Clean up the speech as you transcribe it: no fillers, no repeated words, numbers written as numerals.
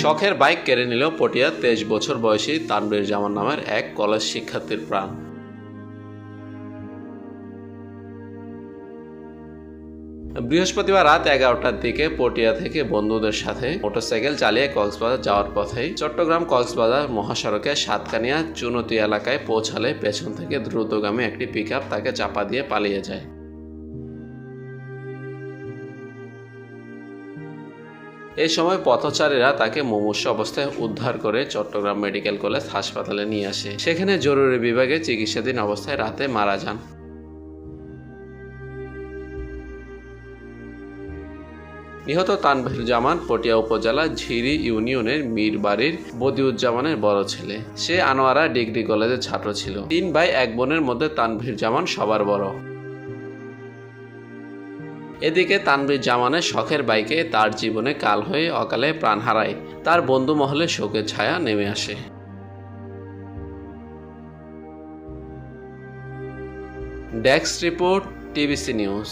শখের বাইক কেড়ে নিল পটিয়া 23 বছর বয়সী তানভীর জামান নামের এক কলেজ শিক্ষার্থীর প্রাণ। বৃহস্পতিবার রাত 11টার দিকে পটিয়া থেকে বন্ধুদের সাথে মোটরসাইকেল চালিয়ে কক্সবাজার যাওয়ার পথে চট্টগ্রাম কক্সবাজার মহাসড়কে সাতকানিয়া চুনতি এলাকায় পৌঁছালে পেছন থেকে দ্রুতগামী একটি পিকআপ তাকে চাপা দিয়ে পালিয়ে যায়। এই সময় পথচারীরা তাকে মুমূর্ষু অবস্থায় উদ্ধার করে চট্টগ্রাম মেডিকেল কলেজ হাসপাতালে নিয়ে আসে। সেখানে জরুরি বিভাগে চিকিৎসাধীন অবস্থায় রাতে মারা যান। নিহত তানভীর জামান পটিয়া উপজেলা ঝিরি ইউনিয়নের মীরবাড়ির বদিউজ্জামানের বড় ছেলে। সে আনোয়ারা ডিগ্রি কলেজের ছাত্র ছিল। 3 ভাই 1 বোনের মধ্যে তানভীর জামান সবার বড়। এদিকে তানভীর জামানের শখের বাইকে তার জীবনে কাল হয়ে অকালে প্রাণ হারায় তার বন্ধু মহলে শোকের ছায়া নেমে আসে। Desk report, TBC news.